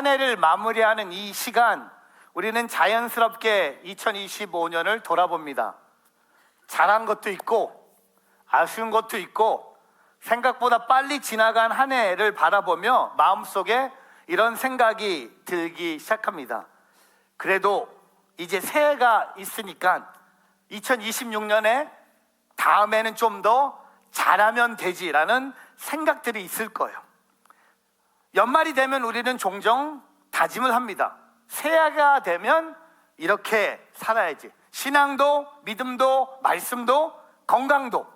한 해를 마무리하는 이 시간, 우리는 자연스럽게 2025년을 돌아봅니다. 잘한 것도 있고 아쉬운 것도 있고 생각보다 빨리 지나간 한 해를 바라보며 마음속에 이런 생각이 들기 시작합니다. 그래도 이제 새해가 있으니까 2026년에 다음에는 좀 더 잘하면 되지라는 생각들이 있을 거예요. 연말이 되면 우리는 종종 다짐을 합니다. 새해가 되면 이렇게 살아야지. 신앙도, 믿음도, 말씀도, 건강도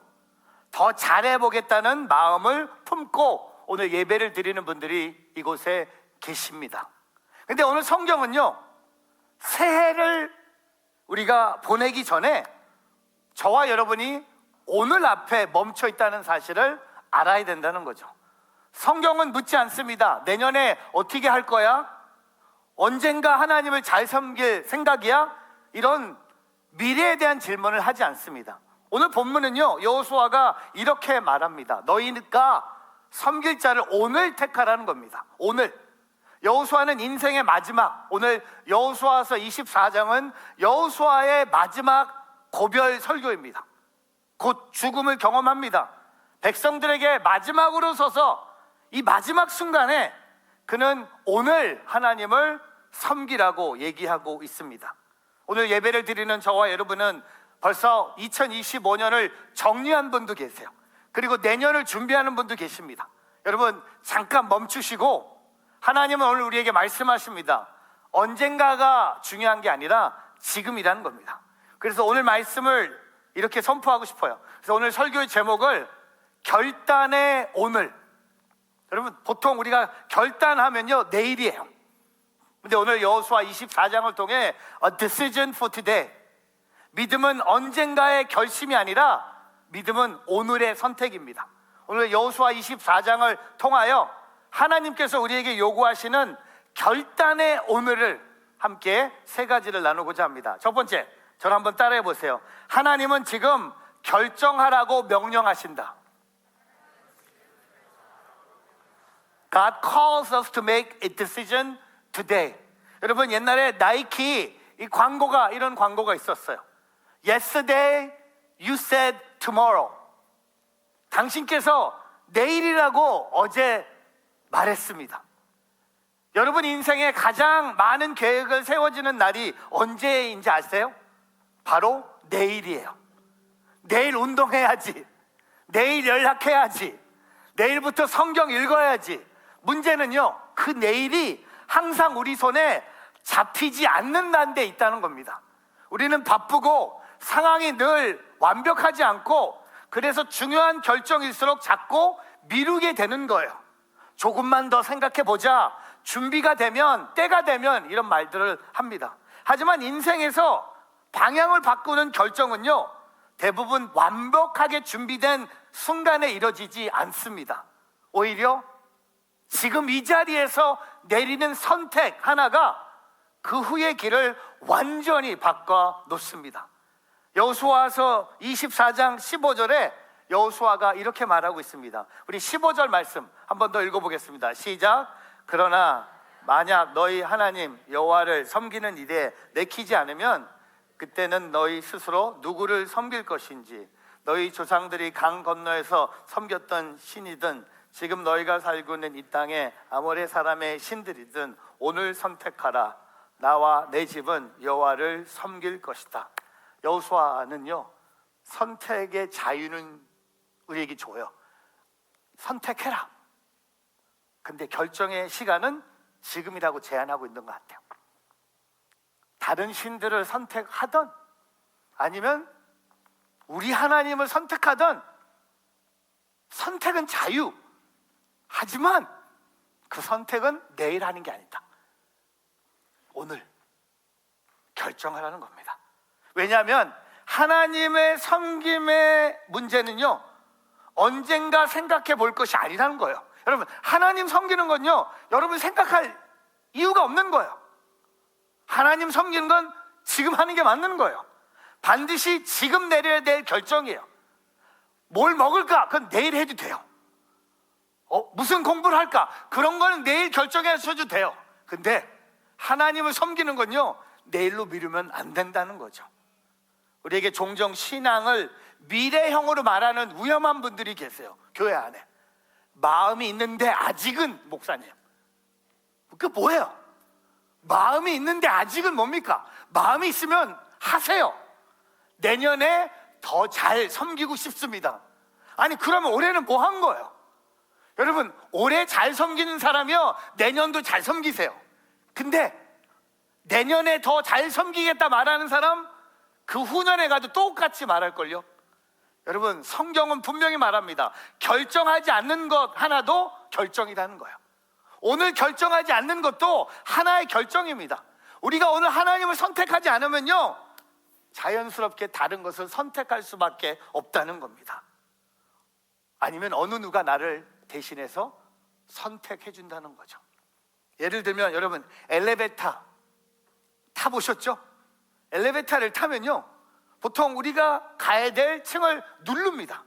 더 잘해보겠다는 마음을 품고 오늘 예배를 드리는 분들이 이곳에 계십니다. 근데 오늘 성경은요, 새해를 우리가 보내기 전에 저와 여러분이 오늘 앞에 멈춰 있다는 사실을 알아야 된다는 거죠. 성경은 묻지 않습니다. 내년에 어떻게 할 거야? 언젠가 하나님을 잘 섬길 생각이야? 이런 미래에 대한 질문을 하지 않습니다. 오늘 본문은요, 여호수아가 이렇게 말합니다. 너희가 섬길 자를 오늘 택하라는 겁니다. 오늘. 여호수아는 인생의 마지막, 오늘 여호수아서 24장은 여호수아의 마지막 고별 설교입니다. 곧 죽음을 경험합니다. 백성들에게 마지막으로 서서 이 마지막 순간에 그는 오늘 하나님을 섬기라고 얘기하고 있습니다. 오늘 예배를 드리는 저와 여러분은 벌써 2025년을 정리한 분도 계세요. 그리고 내년을 준비하는 분도 계십니다. 여러분 잠깐 멈추시고 하나님은 오늘 우리에게 말씀하십니다. 언젠가가 중요한 게 아니라 지금이라는 겁니다. 그래서 오늘 말씀을 이렇게 선포하고 싶어요. 그래서 오늘 설교의 제목을 결단의 오늘. 여러분 보통 우리가 결단하면요 내일이에요. 근데 오늘 여호수아 24장을 통해 A decision for today, 믿음은 언젠가의 결심이 아니라 믿음은 오늘의 선택입니다. 오늘 여호수아 24장을 통하여 하나님께서 우리에게 요구하시는 결단의 오늘을 함께 세 가지를 나누고자 합니다. 첫 번째, 저를 한번 따라해 보세요. 하나님은 지금 결정하라고 명령하신다. God calls us to make a decision today. 여러분 옛날에 나이키 이 광고가 이런 광고가 있었어요. Yesterday you said tomorrow. 당신께서 내일이라고 어제 말했습니다. 여러분 인생에 가장 많은 계획을 세워지는 날이 언제인지 아세요? 바로 내일이에요. 내일 운동해야지, 내일 연락해야지, 내일부터 성경 읽어야지. 문제는요, 그 내일이 항상 우리 손에 잡히지 않는다는 데 있다는 겁니다. 우리는 바쁘고 상황이 늘 완벽하지 않고 그래서 중요한 결정일수록 자꾸 미루게 되는 거예요. 조금만 더 생각해보자, 준비가 되면, 때가 되면 이런 말들을 합니다. 하지만 인생에서 방향을 바꾸는 결정은요 대부분 완벽하게 준비된 순간에 이뤄지지 않습니다. 오히려 지금 이 자리에서 내리는 선택 하나가 그 후의 길을 완전히 바꿔 놓습니다. 여호수아서 24장 15절에 여호수아가 이렇게 말하고 있습니다. 우리 15절 말씀 한 번 더 읽어보겠습니다. 시작. 그러나 만약 너희 하나님 여호와를 섬기는 일에 내키지 않으면 그때는 너희 스스로 누구를 섬길 것인지, 너희 조상들이 강 건너에서 섬겼던 신이든 지금 너희가 살고 있는 이 땅에 아모레 사람의 신들이든 오늘 선택하라. 나와 내 집은 여호와를 섬길 것이다. 여호수아는요 선택의 자유는 우리에게 줘요. 선택해라. 근데 결정의 시간은 지금이라고 제안하고 있는 것 같아요. 다른 신들을 선택하던 아니면 우리 하나님을 선택하던 선택은 자유. 하지만 그 선택은 내일 하는 게 아니다. 오늘 결정하라는 겁니다. 왜냐하면 하나님의 섬김의 문제는요 언젠가 생각해 볼 것이 아니라는 거예요. 여러분 하나님 섬기는 건요 여러분 생각할 이유가 없는 거예요. 하나님 섬기는 건 지금 하는 게 맞는 거예요. 반드시 지금 내려야 될 결정이에요. 뭘 먹을까? 그건 내일 해도 돼요. 무슨 공부를 할까? 그런 거는 내일 결정해서도 돼요. 근데 하나님을 섬기는 건요, 내일로 미루면 안 된다는 거죠. 우리에게 종종 신앙을 미래형으로 말하는 위험한 분들이 계세요. 교회 안에 마음이 있는데 아직은, 목사님 그 뭐예요? 마음이 있는데 아직은 뭡니까? 마음이 있으면 하세요. 내년에 더 잘 섬기고 싶습니다. 아니 그러면 올해는 뭐 한 거예요? 여러분, 올해 잘 섬기는 사람이요, 내년도 잘 섬기세요. 근데 내년에 더 잘 섬기겠다 말하는 사람, 그 후년에 가도 똑같이 말할걸요. 여러분, 성경은 분명히 말합니다. 결정하지 않는 것 하나도 결정이라는 거예요. 오늘 결정하지 않는 것도 하나의 결정입니다. 우리가 오늘 하나님을 선택하지 않으면요, 자연스럽게 다른 것을 선택할 수밖에 없다는 겁니다. 아니면 어느 누가 나를 대신해서 선택해 준다는 거죠. 예를 들면 여러분, 엘리베이터 타보셨죠? 엘리베이터를 타면요, 보통 우리가 가야 될 층을 누릅니다.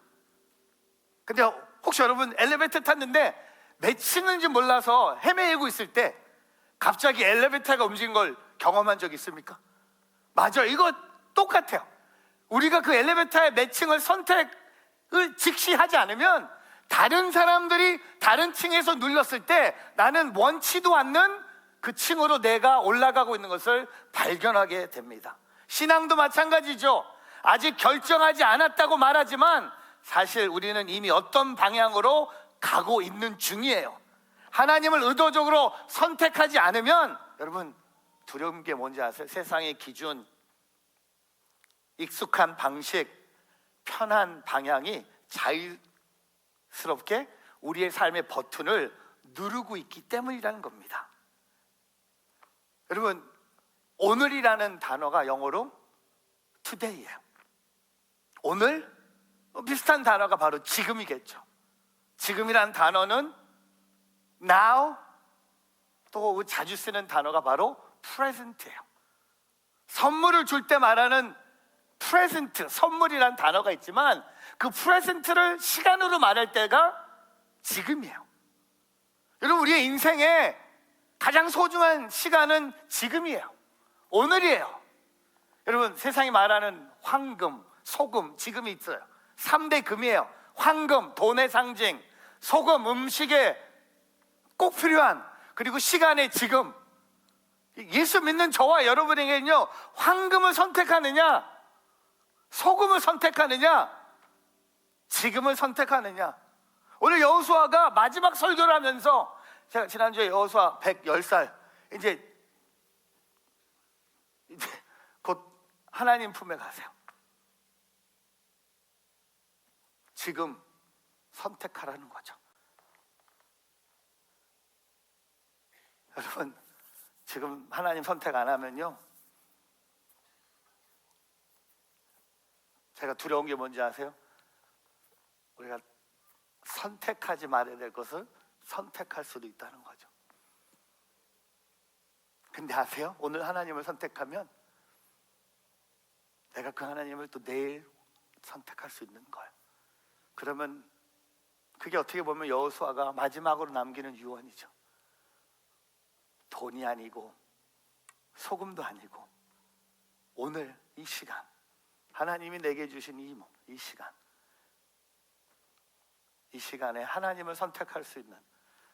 근데 혹시 여러분 엘리베이터 탔는데 몇 층인지 몰라서 헤매고 있을 때 갑자기 엘리베이터가 움직인 걸 경험한 적 있습니까? 맞아요. 이거 똑같아요. 우리가 그 엘리베이터의 몇 층을 선택을 즉시 하지 않으면 다른 사람들이 다른 층에서 눌렀을 때 나는 원치도 않는 그 층으로 내가 올라가고 있는 것을 발견하게 됩니다. 신앙도 마찬가지죠. 아직 결정하지 않았다고 말하지만 사실 우리는 이미 어떤 방향으로 가고 있는 중이에요. 하나님을 의도적으로 선택하지 않으면 여러분, 두려운 게 뭔지 아세요? 세상의 기준, 익숙한 방식, 편한 방향이 자유스럽게 우리의 삶의 버튼을 누르고 있기 때문이라는 겁니다. 여러분, 오늘이라는 단어가 영어로 today예요. 오늘, 비슷한 단어가 바로 지금이겠죠. 지금이라는 단어는 now, 또 자주 쓰는 단어가 바로 present예요. 선물을 줄 때 말하는 present, 선물이라는 단어가 있지만 그 present를 시간으로 말할 때가 지금이에요. 여러분, 우리의 인생에 가장 소중한 시간은 지금이에요. 오늘이에요. 여러분, 세상이 말하는 황금, 소금, 지금이 있어요. 3대 금이에요. 황금, 돈의 상징; 소금, 음식에 꼭 필요한; 그리고 시간의 지금. 예수 믿는 저와 여러분에게는요, 황금을 선택하느냐, 소금을 선택하느냐, 지금을 선택하느냐. 오늘 여호수아가 마지막 설교를 하면서, 제가 지난주에 여호수아 110살, 이제 곧 하나님 품에 가세요. 지금 선택하라는 거죠. 여러분, 지금 하나님 선택 안 하면요, 제가 두려운 게 뭔지 아세요? 우리가 선택하지 말아야 될 것을 선택할 수도 있다는 거죠. 근데 아세요? 오늘 하나님을 선택하면 내가 그 하나님을 또 내일 선택할 수 있는 거예요. 그러면 그게 어떻게 보면 여호수아가 마지막으로 남기는 유언이죠. 돈이 아니고 소금도 아니고 오늘 이 시간, 하나님이 내게 주신 이 시간, 이 시간에 하나님을 선택할 수 있는,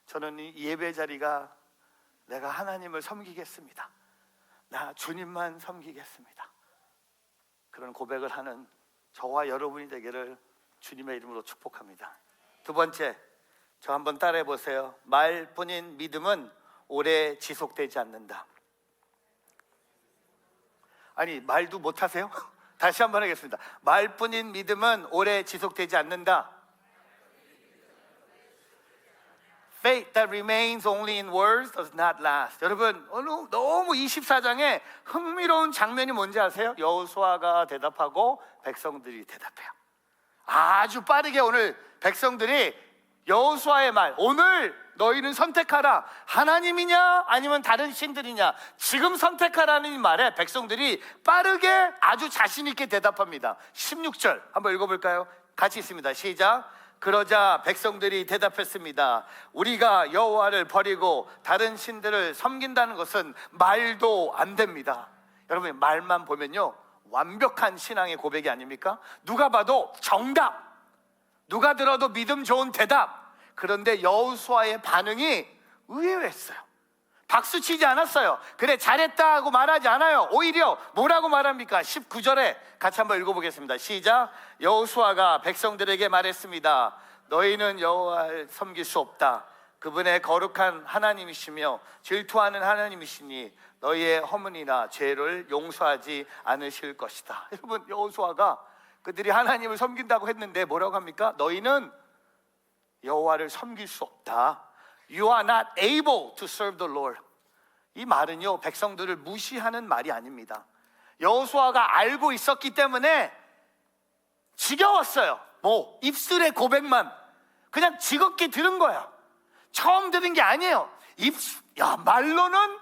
저는 이 예배 자리가 내가 하나님을 섬기겠습니다, 나 주님만 섬기겠습니다, 그런 고백을 하는 저와 여러분이 되기를 주님의 이름으로 축복합니다. 두 번째, 저 한번 따라해 보세요. 말뿐인 믿음은 오래 지속되지 않는다. 아니, 말도 못하세요? 다시 한번 하겠습니다. 말뿐인 믿음은 오래 지속되지 않는다. Faith that remains only in words does not last. 여러분, 너무 24장에 흥미로운 장면이 뭔지 아세요? 여호수아가 대답하고 백성들이 대답해요. 아주 빠르게 오늘 백성들이 여호수아의 말, 오늘 너희는 선택하라, 하나님이냐 아니면 다른 신들이냐, 지금 선택하라는 이 말에 백성들이 빠르게 아주 자신 있게 대답합니다. 16절 한번 읽어볼까요? 같이 있습니다. 시작. 그러자 백성들이 대답했습니다. 우리가 여호와를 버리고 다른 신들을 섬긴다는 것은 말도 안 됩니다. 여러분, 말만 보면요 완벽한 신앙의 고백이 아닙니까? 누가 봐도 정답, 누가 들어도 믿음 좋은 대답. 그런데 여호수아의 반응이 의외였어요. 박수 치지 않았어요. 그래 잘했다 하고 말하지 않아요. 오히려 뭐라고 말합니까? 19절에 같이 한번 읽어보겠습니다. 시작. 여호수아가 백성들에게 말했습니다. 너희는 여호와를 섬길 수 없다. 그분의 거룩한 하나님이시며 질투하는 하나님이시니 너희의 허물이나 죄를 용서하지 않으실 것이다. 여러분, 여호수아가 그들이 하나님을 섬긴다고 했는데 뭐라고 합니까? 너희는 여호와를 섬길 수 없다. You are not able to serve the Lord. 이 말은요 백성들을 무시하는 말이 아닙니다. 여호수아가 알고 있었기 때문에 지겨웠어요. 뭐 입술의 고백만 그냥 지겹게 들은 거야. 처음 들은 게 아니에요. 야 말로는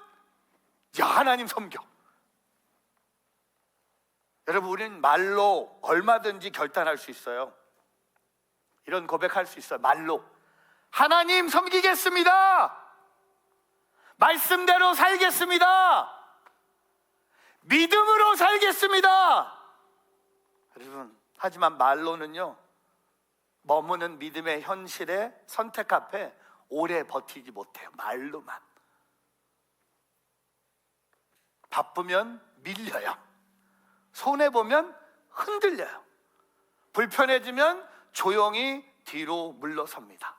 야 하나님 섬겨. 여러분, 우리는 말로 얼마든지 결단할 수 있어요. 이런 고백할 수 있어요. 말로 하나님 섬기겠습니다. 말씀대로 살겠습니다. 믿음으로 살겠습니다. 여러분, 하지만 말로는요 머무는 믿음의 현실에 선택 앞에 오래 버티지 못해요. 말로만. 바쁘면 밀려요. 손해보면 흔들려요. 불편해지면 조용히 뒤로 물러섭니다.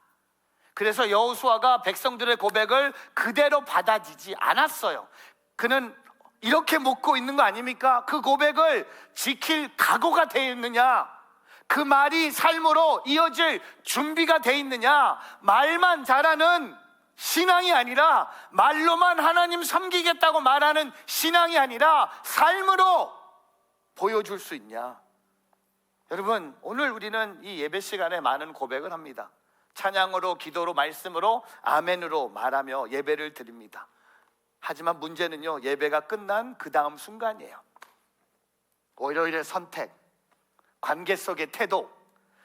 그래서 여호수아가 백성들의 고백을 그대로 받아들이지 않았어요. 그는 이렇게 묻고 있는 거 아닙니까? 그 고백을 지킬 각오가 되어 있느냐? 그 말이 삶으로 이어질 준비가 되어 있느냐? 말만 잘하는 신앙이 아니라, 말로만 하나님 섬기겠다고 말하는 신앙이 아니라 삶으로 보여줄 수 있냐? 여러분, 오늘 우리는 이 예배 시간에 많은 고백을 합니다. 찬양으로, 기도로, 말씀으로, 아멘으로 말하며 예배를 드립니다. 하지만 문제는요, 예배가 끝난 그 다음 순간이에요. 오히려 선택, 관계 속의 태도,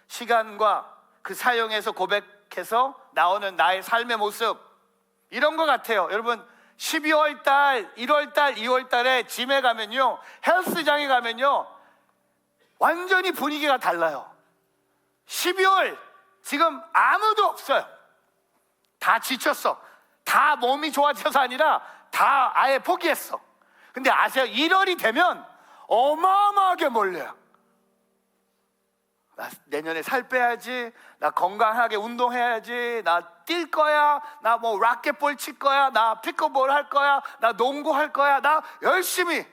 시간과 그 사용에서 고백해서 나오는 나의 삶의 모습, 이런 것 같아요. 여러분, 12월 달, 1월 달, 2월 달에 짐에 가면요, 헬스장에 가면요, 완전히 분위기가 달라요. 12월 지금 아무도 없어요. 다 지쳤어. 다 몸이 좋아져서 아니라 다 아예 포기했어. 근데 아세요? 1월이 되면 어마어마하게 몰려요. 나 내년에 살 빼야지, 나 건강하게 운동해야지, 나 뛸 거야, 나 뭐 라켓볼 칠 거야, 나 피크볼 할 거야, 나 농구 할 거야, 나 열심히.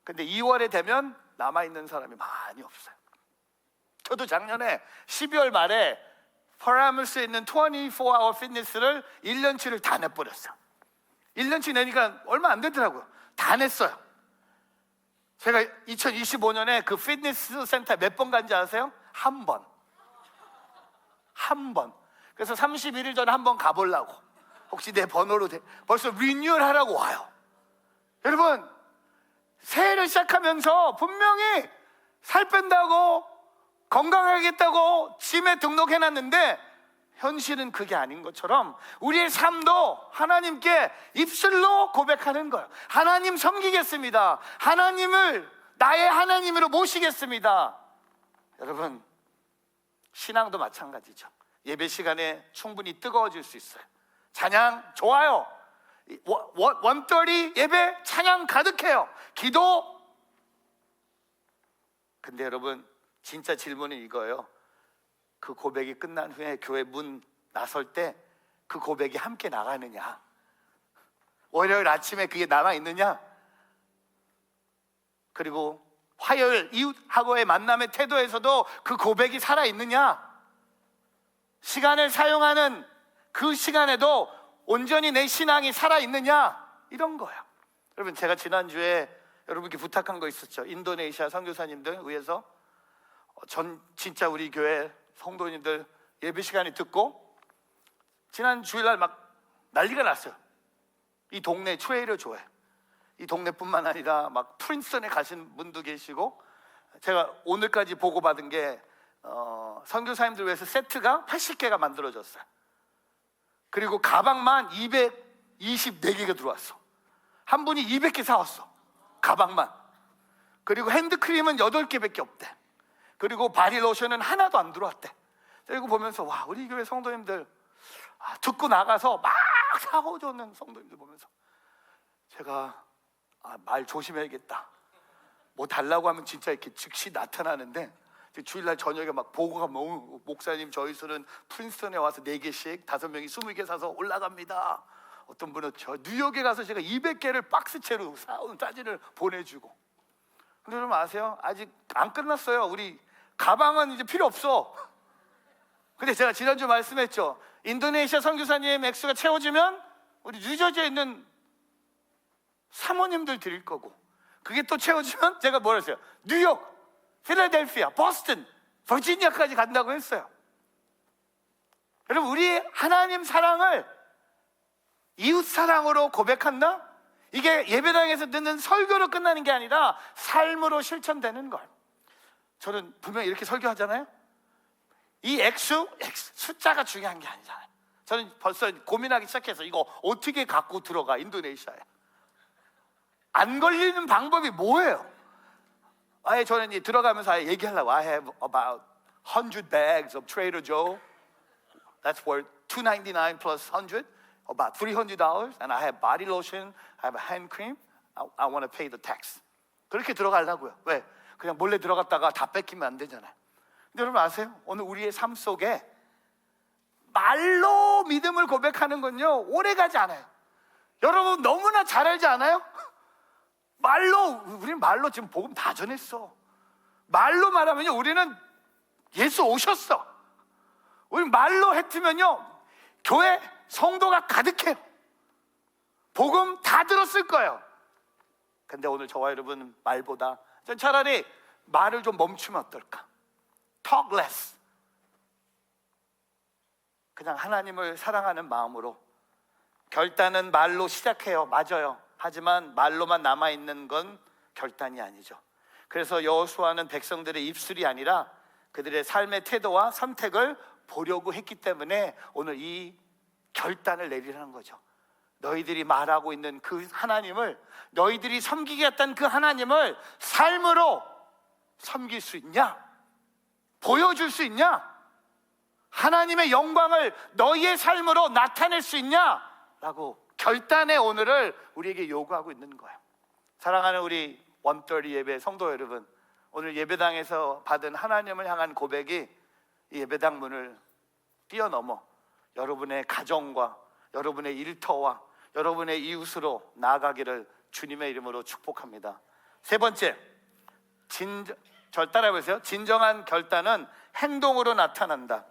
근데 2월에 되면 남아있는 사람이 많이 없어요. 저도 작년에 12월 말에 퍼라무스에 있는 24hour 피트니스를 1년치를 다 내버렸어요. 1년치 내니까 얼마 안 되더라고요. 다 냈어요. 제가 2025년에 그 피트니스 센터 몇 번 간지 아세요? 한 번. 그래서 31일 전에 한 번 가보려고. 혹시 내 번호로 벌써 리뉴얼 하라고 와요. 여러분, 새해를 시작하면서 분명히 살 뺀다고, 건강하겠다고 짐에 등록해놨는데 현실은 그게 아닌 것처럼 우리의 삶도 하나님께 입술로 고백하는 거예요. 하나님 섬기겠습니다. 하나님을 나의 하나님으로 모시겠습니다. 여러분, 신앙도 마찬가지죠. 예배 시간에 충분히 뜨거워질 수 있어요. 찬양 좋아요. 1:30 예배 찬양 가득해요. 기도. 근데 여러분, 진짜 질문은 이거예요. 그 고백이 끝난 후에 교회 문 나설 때 그 고백이 함께 나가느냐? 월요일 아침에 그게 남아있느냐? 그리고 화요일 이웃하고의 만남의 태도에서도 그 고백이 살아있느냐? 시간을 사용하는 그 시간에도 온전히 내 신앙이 살아있느냐? 이런 거예요. 여러분, 제가 지난주에 여러분께 부탁한 거 있었죠. 인도네시아 선교사님들 위해서 진짜 우리 교회 성도님들 예배 시간에 듣고 지난 주일날 막 난리가 났어요. 이 동네 트레이더 조에, 이 동네뿐만 아니라 막 프린스턴에 가신 분도 계시고, 제가 오늘까지 보고받은 게 선교사님들 위해서 세트가 80개가 만들어졌어요. 그리고 가방만 224개가 들어왔어. 한 분이 200개 사왔어, 가방만. 그리고 핸드크림은 8개밖에 없대. 그리고 바디로션은 하나도 안 들어왔대. 이거 보면서 와, 우리 교회 성도님들 듣고 나가서 막 사고 줬는 성도님들 보면서 제가 말 조심해야겠다. 뭐 달라고 하면 진짜 이렇게 즉시 나타나는데, 주일날 저녁에 막 보고가 목사님 저희들은 프린스턴에 와서 4개씩 5명이 20개 사서 올라갑니다. 어떤 분은 저 뉴욕에 가서 제가 200개를 박스채로 사온 사진을 보내주고. 근데 여러분 아세요? 아직 안 끝났어요. 우리 가방은 이제 필요 없어. 근데 제가 지난주 말씀했죠. 인도네시아 선교사님 액수가 채워지면 우리 뉴저지에 있는 사모님들 드릴 거고, 그게 또 채워지면 제가 뭐라 했어요? 뉴욕, 필라델피아, 보스턴, 버지니아까지 간다고 했어요. 여러분, 우리 하나님 사랑을 이웃 사랑으로 고백한다? 이게 예배당에서 듣는 설교로 끝나는 게 아니라 삶으로 실천되는 걸. 저는 분명히 이렇게 설교하잖아요. 이 숫자가 중요한 게 아니잖아요. 저는 벌써 고민하기 시작해서 이거 어떻게 갖고 들어가 인도네시아에. 안 걸리는 방법이 뭐예요? 저는 들어가면서 얘기하려고. I have about 100 bags of Trader Joe. That's worth $2.99 plus 100, about $300. And I have body lotion, I have a hand cream. I want to pay the tax. 그렇게 들어가려고요. 왜? 그냥 몰래 들어갔다가 다 뺏기면 안 되잖아요. 근데 여러분 아세요? 오늘 우리의 삶 속에 말로 믿음을 고백하는 건요, 오래가지 않아요. 여러분 너무나 잘 알지 않아요? 우리는 말로 지금 복음 다 전했어. 말로 말하면요, 우리는 예수 오셨어. 우리 말로 했으면요, 교회 성도가 가득해요. 복음 다 들었을 거예요. 근데 오늘 저와 여러분은 말보다, 전 차라리 말을 좀 멈추면 어떨까? Talk less. 그냥 하나님을 사랑하는 마음으로. 결단은 말로 시작해요. 맞아요. 하지만 말로만 남아있는 건 결단이 아니죠. 그래서 여호수아는 백성들의 입술이 아니라 그들의 삶의 태도와 선택을 보려고 했기 때문에 오늘 이 결단을 내리라는 거죠. 너희들이 말하고 있는 그 하나님을, 너희들이 섬기겠다는 그 하나님을 삶으로 섬길 수 있냐? 보여줄 수 있냐? 하나님의 영광을 너희의 삶으로 나타낼 수 있냐? 라고 결단의 오늘을 우리에게 요구하고 있는 거예요. 사랑하는 우리 130 예배 성도 여러분, 오늘 예배당에서 받은 하나님을 향한 고백이 이 예배당 문을 뛰어넘어 여러분의 가정과 여러분의 일터와 여러분의 이웃으로 나아가기를 주님의 이름으로 축복합니다. 세 번째, 절 따라해 보세요. 진정한 결단은 행동으로 나타난다.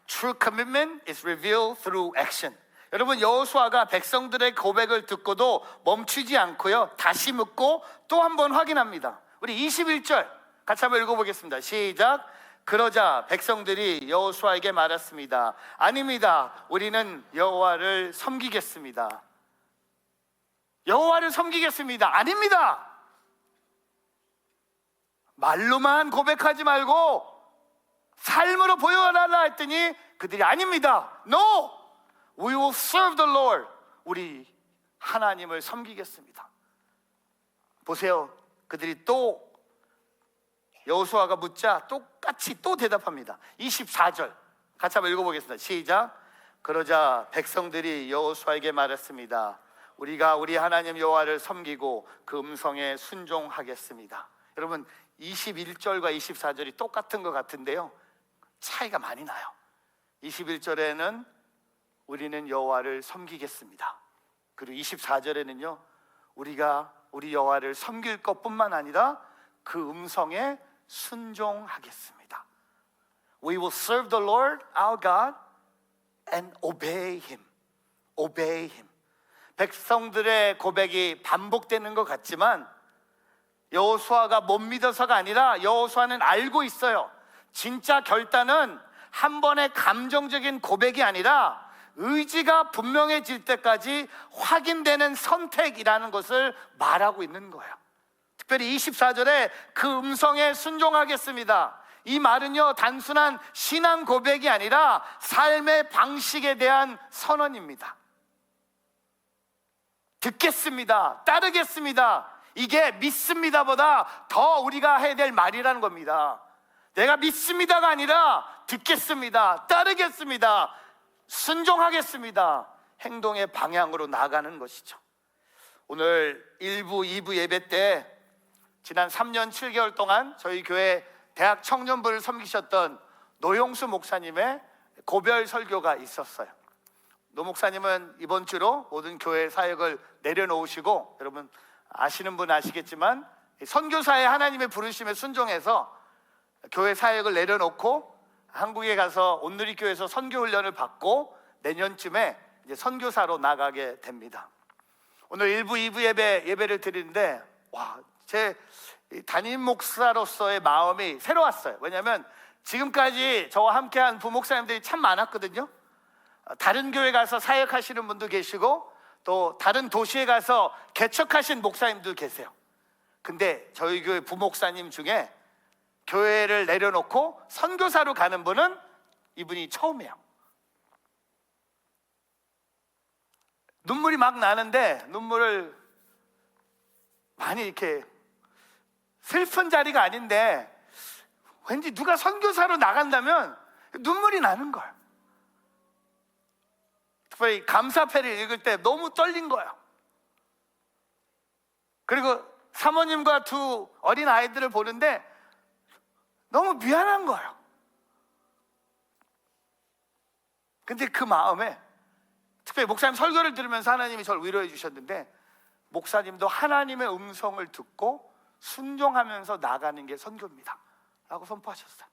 True commitment is revealed through action. 여러분, 여호수아가 백성들의 고백을 듣고도 멈추지 않고요, 다시 묻고 또 한 번 확인합니다. 우리 21절 같이 한번 읽어보겠습니다. 시작. 그러자 백성들이 여호수아에게 말했습니다. 아닙니다. 우리는 여호와를 섬기겠습니다. 여호와를 섬기겠습니다. 아닙니다. 말로만 고백하지 말고 삶으로 보여달라 했더니 그들이 아닙니다. No, we will serve the Lord. 우리 하나님을 섬기겠습니다. 보세요. 그들이 또 여호수아가 묻자 똑같이 또 대답합니다. 24절 같이 한번 읽어보겠습니다. 시작. 그러자 백성들이 여호수아에게 말했습니다. 우리가 우리 하나님 여호와를 섬기고 그 음성에 순종하겠습니다. 여러분, 21절과 24절이 똑같은 것 같은데요, 차이가 많이 나요. 21절에는 우리는 여호와를 섬기겠습니다. 그리고 24절에는요, 우리가 우리 여호와를 섬길 것뿐만 아니라 그 음성에 순종하겠습니다. We will serve the Lord our God and obey Him. Obey Him. 백성들의 고백이 반복되는 것 같지만 여호수아가 못 믿어서가 아니라 여호수아는 알고 있어요. 진짜 결단은 한 번의 감정적인 고백이 아니라 의지가 분명해질 때까지 확인되는 선택이라는 것을 말하고 있는 거예요. 특별히 24절에 그 음성에 순종하겠습니다. 이 말은요, 단순한 신앙 고백이 아니라 삶의 방식에 대한 선언입니다. 듣겠습니다, 따르겠습니다, 이게 믿습니다보다 더 우리가 해야 될 말이라는 겁니다. 내가 믿습니다가 아니라 듣겠습니다, 따르겠습니다, 순종하겠습니다, 행동의 방향으로 나아가는 것이죠. 오늘 1부, 2부 예배 때 지난 3년 7개월 동안 저희 교회 대학 청년부를 섬기셨던 노용수 목사님의 고별 설교가 있었어요. 노 목사님은 이번 주로 모든 교회 사역을 내려놓으시고, 여러분 아시는 분 아시겠지만 선교사의 하나님의 부르심에 순종해서 교회 사역을 내려놓고 한국에 가서 온누리교회에서 선교훈련을 받고 내년쯤에 이제 선교사로 나가게 됩니다. 오늘 1부, 2부 예배를 드리는데 제 담임 목사로서의 마음이 새로웠어요. 왜냐하면 지금까지 저와 함께한 부목사님들이 참 많았거든요. 다른 교회 가서 사역하시는 분도 계시고 또 다른 도시에 가서 개척하신 목사님도 계세요. 근데 저희 교회 부목사님 중에 교회를 내려놓고 선교사로 가는 분은 이분이 처음이에요. 눈물이 막 나는데 눈물을 많이 이렇게 슬픈 자리가 아닌데 왠지 누가 선교사로 나간다면 눈물이 나는 거예요. 특별히 감사패를 읽을 때 너무 떨린 거예요. 그리고 사모님과 두 어린 아이들을 보는데 너무 미안한 거예요. 근데 그 마음에 특별히 목사님 설교를 들으면서 하나님이 저를 위로해 주셨는데, 목사님도 하나님의 음성을 듣고 순종하면서 나가는 게 선교입니다 라고 선포하셨어요.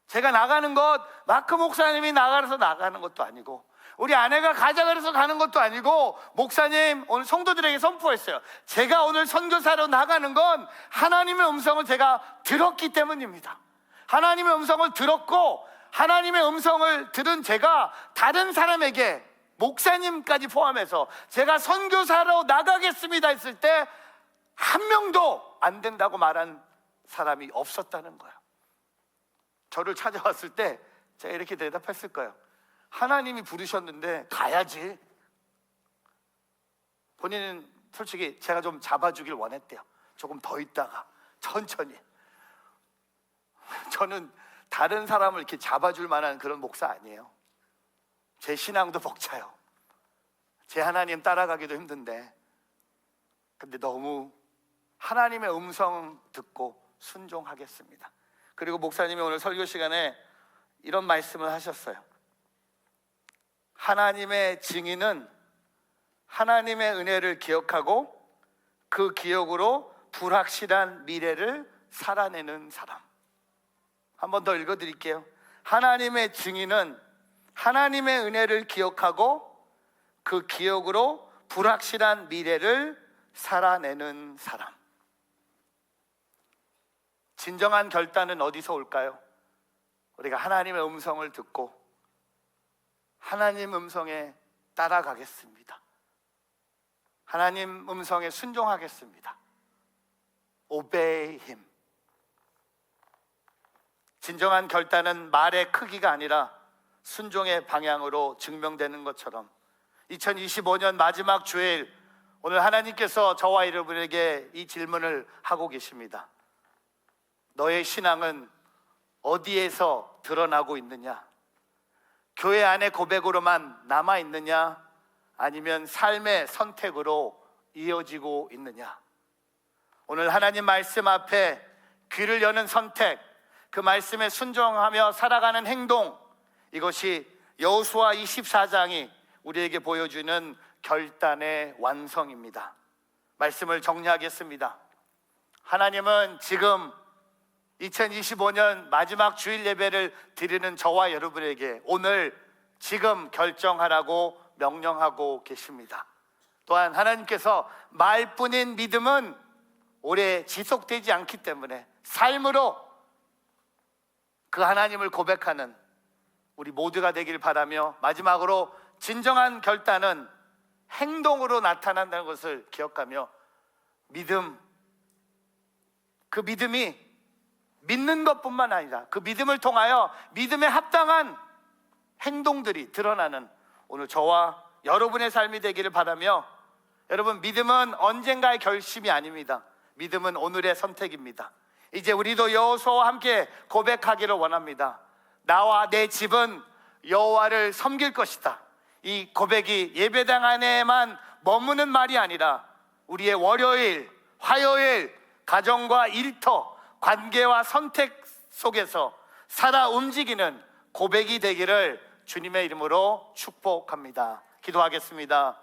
제가 나가는 것, 마크 목사님이 나가서 나가는 것도 아니고, 우리 아내가 가자 그래서 가는 것도 아니고, 목사님 오늘 성도들에게 선포했어요. 제가 오늘 선교사로 나가는 건 하나님의 음성을 제가 들었기 때문입니다. 하나님의 음성을 들었고, 하나님의 음성을 들은 제가 다른 사람에게, 목사님까지 포함해서 제가 선교사로 나가겠습니다 했을 때 한 명도 안 된다고 말한 사람이 없었다는 거예요. 저를 찾아왔을 때 제가 이렇게 대답했을 거예요. 하나님이 부르셨는데 가야지. 본인은 솔직히 제가 좀 잡아주길 원했대요. 조금 더 있다가 천천히. 저는 다른 사람을 이렇게 잡아줄 만한 그런 목사 아니에요. 제 신앙도 벅차요. 제 하나님 따라가기도 힘든데, 근데 너무 하나님의 음성 듣고 순종하겠습니다. 그리고 목사님이 오늘 설교 시간에 이런 말씀을 하셨어요. 하나님의 증인은 하나님의 은혜를 기억하고 그 기억으로 불확실한 미래를 살아내는 사람. 한 번 더 읽어드릴게요. 하나님의 증인은 하나님의 은혜를 기억하고 그 기억으로 불확실한 미래를 살아내는 사람. 진정한 결단은 어디서 올까요? 우리가 하나님의 음성을 듣고 하나님 음성에 따라가겠습니다. 하나님 음성에 순종하겠습니다. Obey Him. 진정한 결단은 말의 크기가 아니라 순종의 방향으로 증명되는 것처럼 2025년 마지막 주일, 오늘 하나님께서 저와 여러분에게 이 질문을 하고 계십니다. 너의 신앙은 어디에서 드러나고 있느냐? 교회 안의 고백으로만 남아있느냐? 아니면 삶의 선택으로 이어지고 있느냐? 오늘 하나님 말씀 앞에 귀를 여는 선택, 그 말씀에 순종하며 살아가는 행동, 이것이 여호수아 24장이 우리에게 보여주는 결단의 완성입니다. 말씀을 정리하겠습니다. 하나님은 지금 2025년 마지막 주일 예배를 드리는 저와 여러분에게 오늘 지금 결정하라고 명령하고 계십니다. 또한 하나님께서 말뿐인 믿음은 오래 지속되지 않기 때문에 삶으로 그 하나님을 고백하는 우리 모두가 되길 바라며, 마지막으로 진정한 결단은 행동으로 나타난다는 것을 기억하며 믿음, 그 믿음이 믿는 것뿐만 아니라 그 믿음을 통하여 믿음에 합당한 행동들이 드러나는 오늘 저와 여러분의 삶이 되기를 바라며, 여러분, 믿음은 언젠가의 결심이 아닙니다. 믿음은 오늘의 선택입니다. 이제 우리도 여호수아와 함께 고백하기를 원합니다. 나와 내 집은 여호와를 섬길 것이다. 이 고백이 예배당 안에만 머무는 말이 아니라 우리의 월요일, 화요일, 가정과 일터, 관계와 선택 속에서 살아 움직이는 고백이 되기를 주님의 이름으로 축복합니다. 기도하겠습니다.